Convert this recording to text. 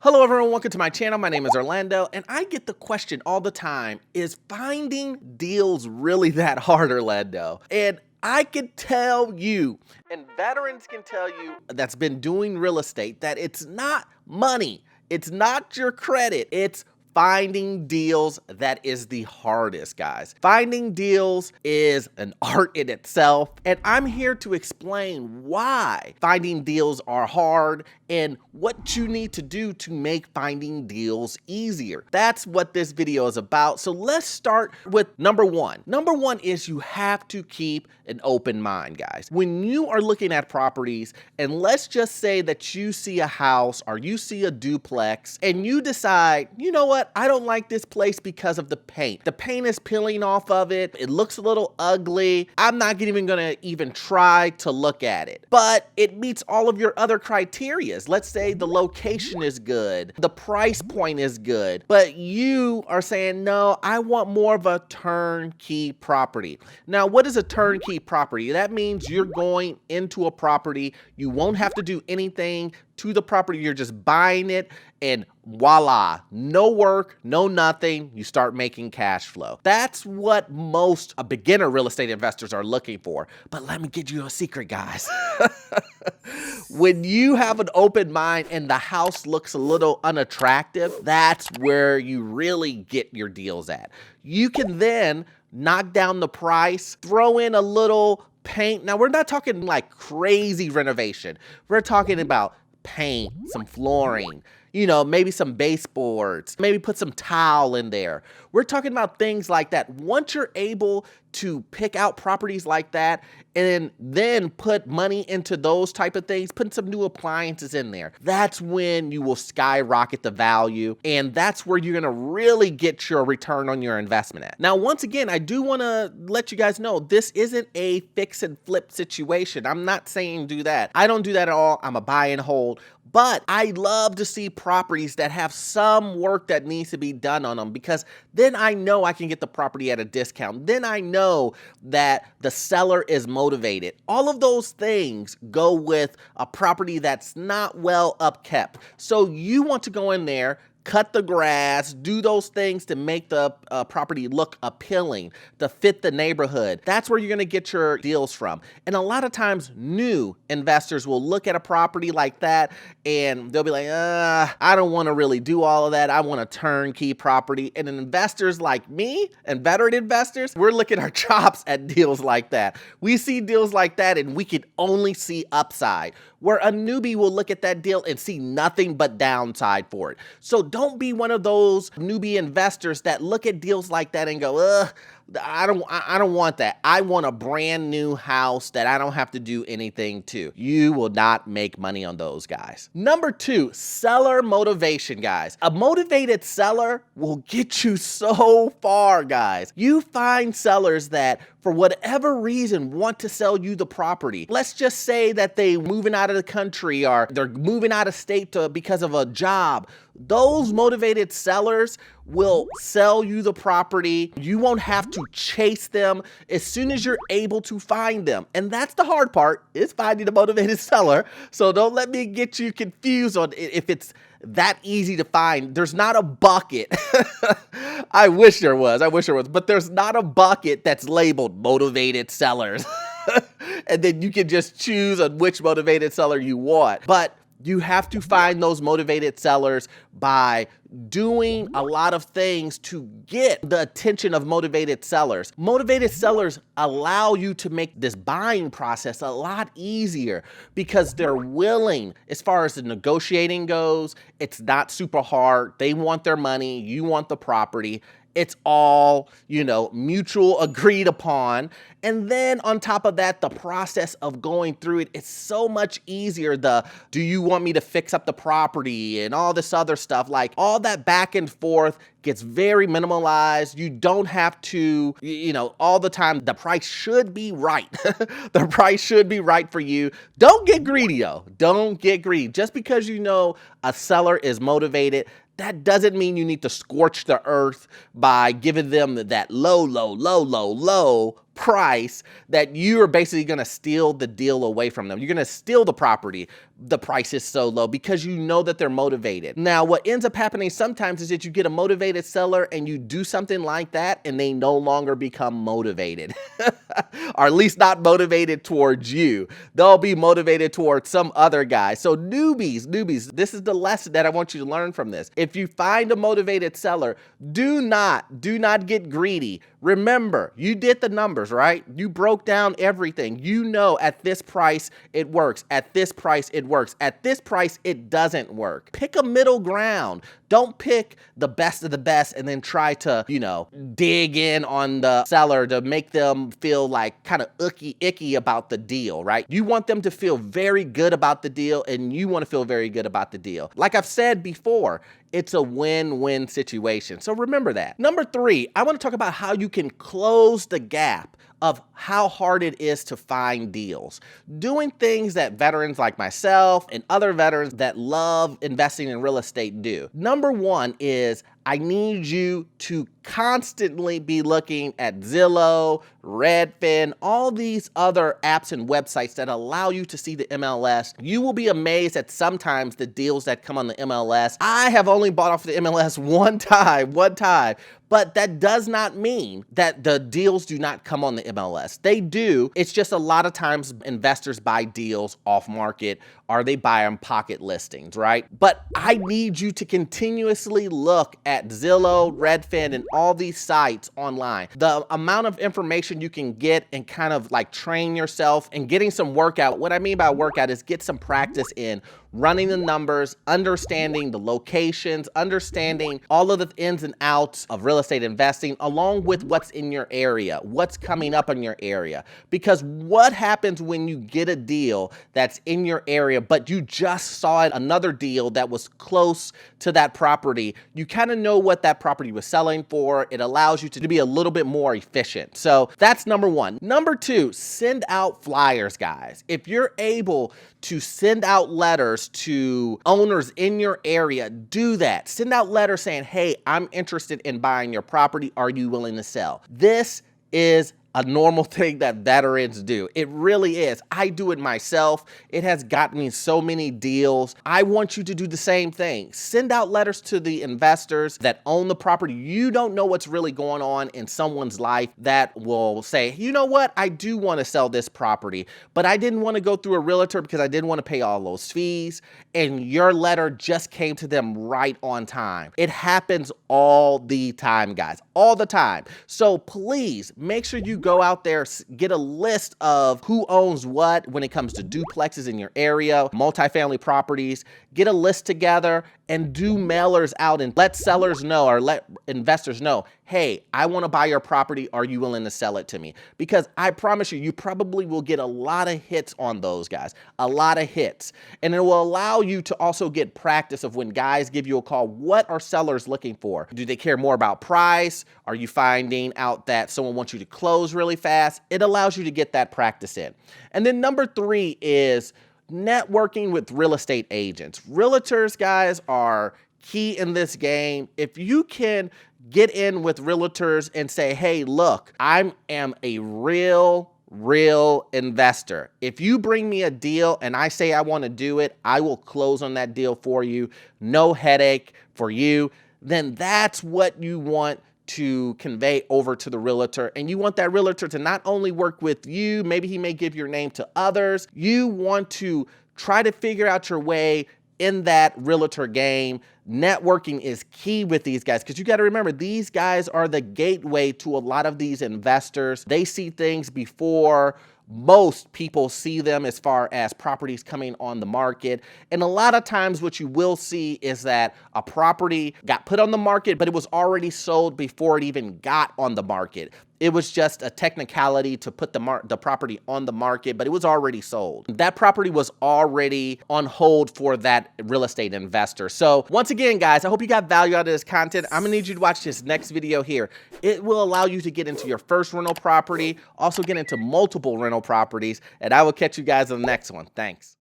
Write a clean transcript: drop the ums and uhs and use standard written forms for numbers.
Hello everyone, welcome to my channel. My name is Orlando, and I get the question all the time, is finding deals really that hard, Orlando? And I can tell you, and veterans can tell you that's been doing real estate, that it's not money. It's not your credit. It's finding deals that is the hardest, guys. Finding deals is an art in itself, and I'm here to explain why finding deals are hard and what you need to do to make finding deals easier. That's what this video is about. So let's start with number one. Number one is you have to keep an open mind, guys. When you are looking at properties, and let's just say that you see a house or you see a duplex and you decide, you know what, I don't like this place because of the paint. The paint is peeling off of it. It looks a little ugly. I'm not even gonna even try to look at it. But it meets all of your other criteria. Let's say the location is good, the price point is good, but you are saying, no, I want more of a turnkey property. Now, what is a turnkey property? That means you're going into a property, you won't have to do anything to the property, you're just buying it, and voila, no work, no nothing, you start making cash flow. That's what most beginner real estate investors are looking for. But let me give you a secret, guys. When you have an open mind and the house looks a little unattractive, that's where you really get your deals at. You can then knock down the price, throw in a little paint. Now, we're not talking like crazy renovation. We're talking about paint, some flooring, you know, maybe some baseboards, maybe put some tile in there. We're talking about things like that. Once you're able to pick out properties like that and then put money into those type of things, put some new appliances in there, that's when you will skyrocket the value, and that's where you're gonna really get your return on your investment at. Now, once again, I do wanna let you guys know, this isn't a fix and flip situation. I'm not saying do that. I don't do that at all. I'm a buy and hold. But I love to see properties that have some work that needs to be done on them, because then I know I can get the property at a discount. Then I know that the seller is motivated. All of those things go with a property that's not well upkept. So you want to go in there, cut the grass, do those things to make the property look appealing, to fit the neighborhood. That's where you're gonna get your deals from. And a lot of times, new investors will look at a property like that and they'll be like, I don't wanna really do all of that. I want a turnkey property. And investors like me and veteran investors, we're licking our chops at deals like that. We see deals like that and we can only see upside, where a newbie will look at that deal and see nothing but downside for it. So don't be one of those newbie investors that look at deals like that and go, I don't want that. I want a brand new house that I don't have to do anything to. You will not make money on those, guys. Number two, seller motivation, guys. A motivated seller will get you so far, guys. You find sellers that, for whatever reason, want to sell you the property. Let's just say that they moving out of the country or they're moving out of state because of a job. Those motivated sellers will sell you the property. You won't have to chase them as soon as you're able to find them. And that's the hard part, is finding a motivated seller. So don't let me get you confused on if it's that easy to find. There's not a bucket. I wish there was, but there's not a bucket that's labeled motivated sellers. And then you can just choose on which motivated seller you want. But you have to find those motivated sellers by doing a lot of things to get the attention of motivated sellers. Motivated sellers allow you to make this buying process a lot easier because they're willing. As far as the negotiating goes, it's not super hard. They want their money, you want the property. It's all, mutual agreed upon. And then on top of that, the process of going through it, it's so much easier. Do you want me to fix up the property and all this other stuff? Like, all that back and forth gets very minimalized. You don't have to, all the time. The price should be right. The price should be right for you. Don't get greedy, though. Don't get greedy. Just because you know a seller is motivated, that doesn't mean you need to scorch the earth by giving them that low price that you are basically going to steal the deal away from them. You're going to steal the property the price is so low, because you know that they're motivated. Now, what ends up happening sometimes is that you get a motivated seller and you do something like that and they no longer become motivated, or at least not motivated towards you. They'll be motivated towards some other guy. So newbies, this is the lesson that I want you to learn from this. If you find a motivated seller, do not get greedy. Remember, you did the numbers, right? You broke down everything. You know, at this price, it works. At this price, it works. At this price, it doesn't work. Pick a middle ground. Don't pick the best of the best and then try to, dig in on the seller to make them feel like kind of icky about the deal, right? You want them to feel very good about the deal, and you want to feel very good about the deal. Like I've said before, it's a win-win situation. So remember that. Number 3, I want to talk about how you can close the gap of how hard it is to find deals. Doing things that veterans like myself and other veterans that love investing in real estate do. Number 1 is I need you to constantly be looking at Zillow, Redfin, all these other apps and websites that allow you to see the MLS. You will be amazed at sometimes the deals that come on the MLS. I have only bought off the MLS one time, but that does not mean that the deals do not come on the MLS. They do. It's just a lot of times investors buy deals off market, or they buy them pocket listings, right? But I need you to continuously look at Zillow, Redfin, and all these sites online. The amount of information you can get and kind of like train yourself and getting some workout. What I mean by workout is get some practice in running the numbers, understanding the locations, understanding all of the ins and outs of real estate investing, along with what's in your area, what's coming up in your area. Because what happens when you get a deal that's in your area, but you just saw another deal that was close to that property? You kind of know what that property was selling for. It allows you to be a little bit more efficient. So that's number 1. Number 2, send out flyers, guys. If you're able to send out letters to owners in your area, do that. Send out letters saying, hey, I'm interested in buying your property. Are you willing to sell? This is a normal thing that veterans do. It really is. I do it myself. It has gotten me so many deals. I want you to do the same thing. Send out letters to the investors that own the property. You don't know what's really going on in someone's life that will say, you know what? I do want to sell this property, but I didn't want to go through a realtor because I didn't want to pay all those fees. And your letter just came to them right on time. It happens all the time, guys, all the time. So please make sure you go out there, get a list of who owns what when it comes to duplexes in your area, multifamily properties. Get a list together and do mailers out and let sellers know, or let investors know, hey, I want to buy your property. Are you willing to sell it to me? Because I promise you, you probably will get a lot of hits on those guys, a lot of hits. And it will allow you to also get practice of when guys give you a call, what are sellers looking for? Do they care more about price? Are you finding out that someone wants you to close really fast? It allows you to get that practice in. And then number 3 is networking with real estate agents. Realtors, guys, are key in this game. If you can get in with realtors and say, hey, look, I am a real investor. If you bring me a deal and I say I want to do it, I will close on that deal for you. No headache for you. Then that's what you want to convey over to the realtor. And you want that realtor to not only work with you, maybe he may give your name to others. You want to try to figure out your way in that realtor game. Networking is key with these guys, because you got to remember, these guys are the gateway to a lot of these investors. They see things before most people see them as far as properties coming on the market. And a lot of times what you will see is that a property got put on the market, but it was already sold before it even got on the market. It was just a technicality to put the property on the market, but it was already sold. That property was already on hold for that real estate investor. So once again, guys, I hope you got value out of this content. I'm gonna need you to watch this next video here. It will allow you to get into your first rental property, also get into multiple rental properties, and I will catch you guys on the next one. Thanks.